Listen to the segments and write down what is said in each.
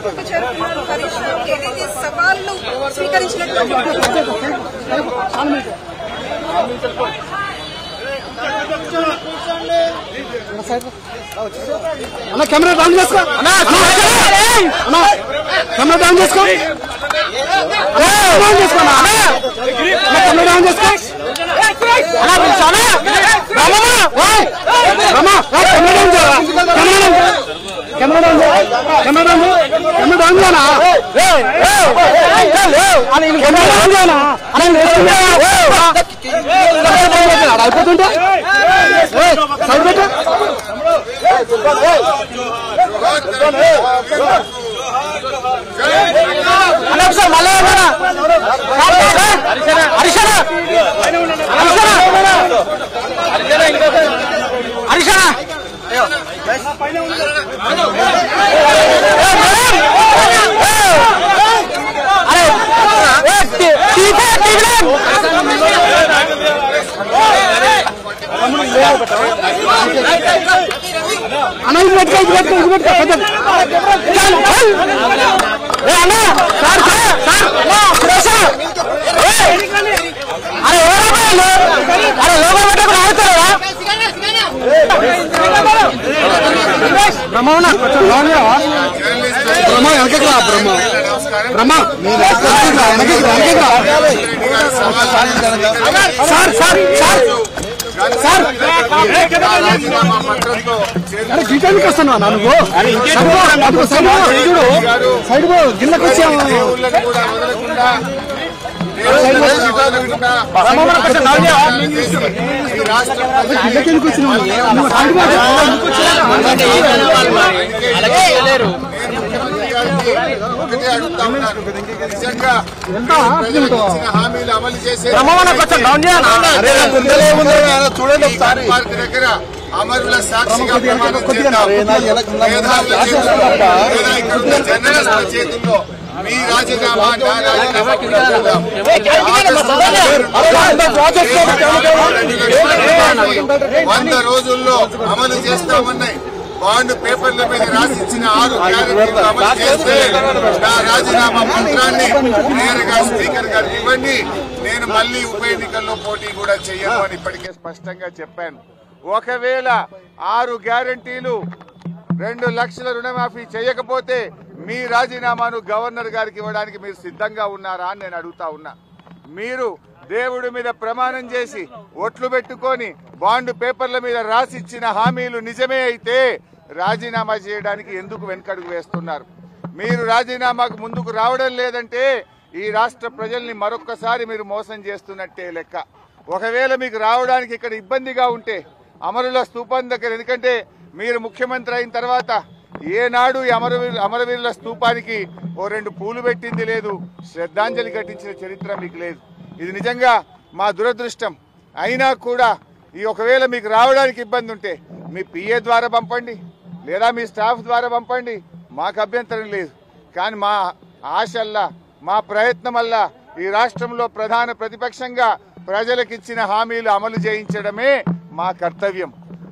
వరకు చేరుకున్నారు హరీష్ రావు. ఏదైతే సవాళ్లు స్వీకరించినటువంటి కెమెరా డౌన్ చేసుకో, కెమెరా డౌన్ చేసుకో, కెమెరా డౌన్ చేసుకో. అయిపోతుంటే జీతానికి వస్తున్నా నువ్వు సైడ్ గిన్నెకి వచ్చాము. ఒకటే అడుగుతా ఉన్నారు, నిజంగా హామీలు అమలు చేసే పార్క్ దగ్గర అమరుల సాక్షిగా ప్రమాణం చేద్దాం. జర్నలిస్టుల చేతుల్లో మీ రాజీనామా నా రాజీనామా 100 రోజుల్లో అమలు చేస్తామన్నాయి. బాండ్ పేపర్ల మీద రాసిచ్చిన 6 గ్యారెంటీలు అమలు చేస్తే నా రాజీనామా పత్రాన్ని నేరుగా స్పీకర్ గారికి ఇవ్వండి. నేను మళ్లీ ఉప ఎన్నికల్లో పోటీ కూడా చేయను అని ఇప్పటికే స్పష్టంగా చెప్పాను. ఒకవేళ 6 గ్యారెంటీలు 2 లక్షల రుణమాఫీ చేయకపోతే మీ రాజీనామాను గవర్నర్ గారికి ఇవ్వడానికి మీరు సిద్ధంగా ఉన్నారా అని నేను అడుగుతా ఉన్నా. మీరు దేవుడి మీద ప్రమాణం చేసి ఒట్లు పెట్టుకొని బాండ్ పేపర్ల మీద రాసిచ్చిన హామీలు నిజమే అయితే రాజీనామా చేయడానికి ఎందుకు వెనకడుగు వేస్తున్నారు? మీరు రాజీనామాకు ముందుకు రావడం లేదంటే ఈ రాష్ట్ర ప్రజల్ని మరొక్కసారి మీరు మోసం చేస్తున్నట్టే లెక్క. ఒకవేళ మీకు రావడానికి ఇక్కడ ఇబ్బందిగా ఉంటే అమరుల స్తూపం దగ్గర, ఎందుకంటే మీరు ముఖ్యమంత్రి అయిన తర్వాత ఏనాడు అమరవీరుల స్తూపానికి 2 పూలు పెట్టింది లేదు, శ్రద్ధాంజలి ఘటించిన చరిత్ర మీకు లేదు. ఇది నిజంగా మా దురదృష్టం. అయినా కూడా ఈ ఒకవేళ మీకు రావడానికి ఇబ్బంది ఉంటే మీ పిఏ ద్వారా పంపండి, లేదా మీ స్టాఫ్ ద్వారా పంపండి, మాకు అభ్యంతరం లేదు. కానీ మా ఆశల్లా, మా ప్రయత్నమల్లా ఈ రాష్ట్రంలో ప్రధాన ప్రతిపక్షంగా ప్రజలకిచ్చిన హామీలు అమలు చేయించడమే మా కర్తవ్యం.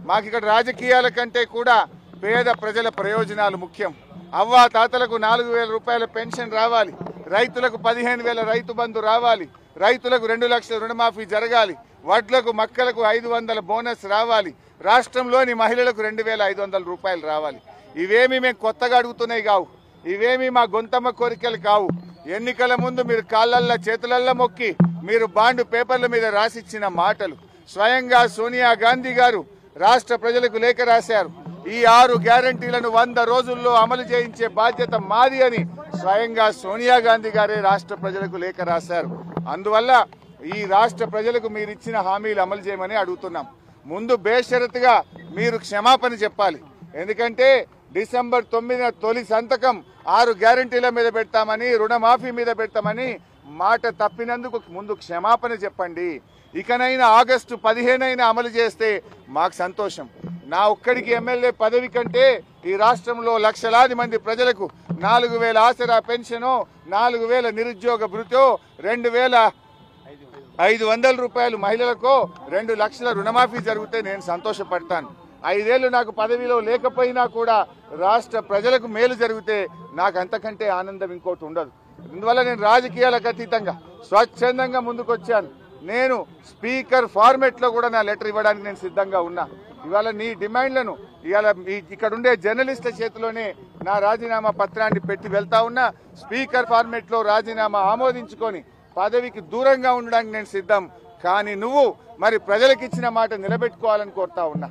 మాకు ఇక్కడ రాజకీయాల కంటే కూడా పేద ప్రజల ప్రయోజనాలు ముఖ్యం. అవ్వా తాతలకు 4,000 రూపాయల పెన్షన్ రావాలి, రైతులకు 15,000 రైతు బంధు రావాలి, రైతులకు 2 లక్షల రుణమాఫీ జరగాలి, వడ్లకు మక్కలకు 500 బోనస్ రావాలి, రాష్ట్రంలోని మహిళలకు 2,500 రూపాయలు రావాలి. ఇవేమీ మేము కొత్తగా అడుగుతున్నాయి కావు, ఇవేమీ మా గొంతమ్మ కోరికలు కావు. ఎన్నికల ముందు మీరు కాళ్ళల్లా చేతులల్లా మొక్కి మీరు బాండ్ పేపర్ల మీద రాసిచ్చిన మాటలు. స్వయంగా సోనియా గాంధీ గారు రాష్ట్ర ప్రజలకు లేఖ రాశారు. ఈ 6 గ్యారంటీలను 100 రోజుల్లో అమలు చేయించే బాధ్యత మాది అని స్వయంగా సోనియా గాంధీ గారే రాష్ట్ర ప్రజలకు లేఖ రాశారు. అందువల్ల ఈ రాష్ట్ర ప్రజలకు మీరు ఇచ్చిన హామీలు అమలు చేయమని అడుగుతున్నాం. ముందు బేషరతుగా మీరు క్షమాపణ చెప్పాలి. ఎందుకంటే డిసెంబర్ 9న తొలి సంతకం 6 గ్యారంటీల మీద పెడతామని, రుణమాఫీ మీద పెడతామని మాట తప్పినందుకు ముందు క్షమాపణ చెప్పండి. ఇకనైనా ఆగస్టు 15 అమలు చేస్తే మాకు సంతోషం. నా ఒక్కడికి ఎమ్మెల్యే పదవి కంటే ఈ రాష్ట్రంలో లక్షలాది మంది ప్రజలకు 4,000 ఆసరా పెన్షను, 4,000 నిరుద్యోగ భృతో, 2,500 రూపాయలు మహిళలకు, 2 లక్షల రుణమాఫీ జరిగితే నేను సంతోషపడతాను. 5 ఏళ్లు నాకు పదవిలో లేకపోయినా కూడా రాష్ట్ర ప్రజలకు మేలు జరిగితే నాకు అంతకంటే ఆనందం ఇంకోటి ఉండదు. ఇందువల్ల నేను రాజకీయాలకు అతీతంగా స్వచ్ఛందంగా ముందుకొచ్చాను. నేను స్పీకర్ ఫార్మెట్ లో కూడా నా లెటర్ ఇవ్వడానికి నేను సిద్ధంగా ఉన్నా. ఇవాళ నీ డిమాండ్లను ఇవాళ ఇక్కడ ఉండే జర్నలిస్టుల చేతిలోనే నా రాజీనామా పత్రాన్ని పెట్టి వెళ్తా ఉన్నా. స్పీకర్ ఫార్మెట్ లో రాజీనామా ఆమోదించుకొని పదవికి దూరంగా ఉండడానికి నేను సిద్ధం. కానీ నువ్వు మరి ప్రజలకు ఇచ్చిన మాట నిలబెట్టుకోవాలని కోరుతా ఉన్నా.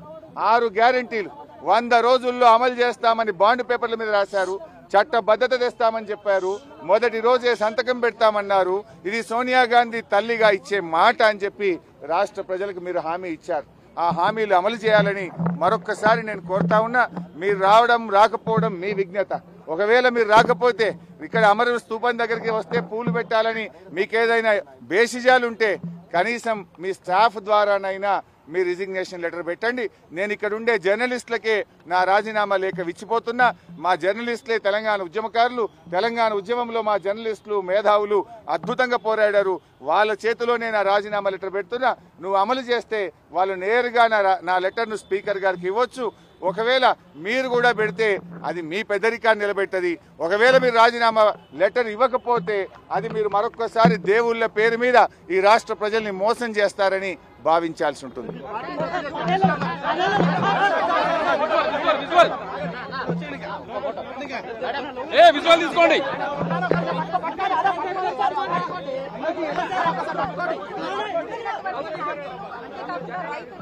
6 గ్యారంటీలు 100 రోజుల్లో అమలు చేస్తామని బాండ్ పేపర్ల మీద రాశారు. చట్టబద్ధత తెస్తామని చెప్పారు. మొదటి రోజే సంతకం పెడతామన్నారు. ఇది సోనియా గాంధీ తల్లిగా ఇచ్చే మాట అని చెప్పి రాష్ట్ర ప్రజలకు మీరు హామీ ఇచ్చారు. ఆ హామీలు అమలు చేయాలని మరొక్కసారి నేను కోరుతా ఉన్నా. మీరు రావడం రాకపోవడం మీ విజ్ఞత. ఒకవేళ మీరు రాకపోతే ఇక్కడ అమరవీర స్తూపం దగ్గరికి వస్తే పూలు పెట్టాలని మీకేదైనా బేసిజాలుంటే కనీసం మీ స్టాఫ్ ద్వారానైనా మీ రిజిగ్నేషన్ లెటర్ పెట్టండి. నేను ఇక్కడ ఉండే జర్నలిస్టులకే నా రాజీనామా లేఖ విచ్చిపోతున్నా. మా జర్నలిస్టులే తెలంగాణ ఉద్యమకారులు. తెలంగాణ ఉద్యమంలో మా జర్నలిస్టులు మేధావులు అద్భుతంగా పోరాడారు. వాళ్ళ చేతిలోనే నా రాజీనామా లెటర్ పెడుతున్నా. నువ్వు అమలు చేస్తే వాళ్ళు నేరుగా నా లెటర్ను స్పీకర్ గారికి ఇవ్వచ్చు. ఒకవేళ మీరు కూడా పెడితే అది మీ పెద్దరికాన్ని నిలబెట్టది. ఒకవేళ మీరు రాజీనామా లెటర్ ఇవ్వకపోతే అది మీరు మరొక్కసారి దేవుళ్ళ పేరు మీద ఈ రాష్ట్ర ప్రజల్ని మోసం చేస్తారని భావించాల్సి ఉంటుంది. రైతు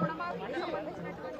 రుణమాఫీ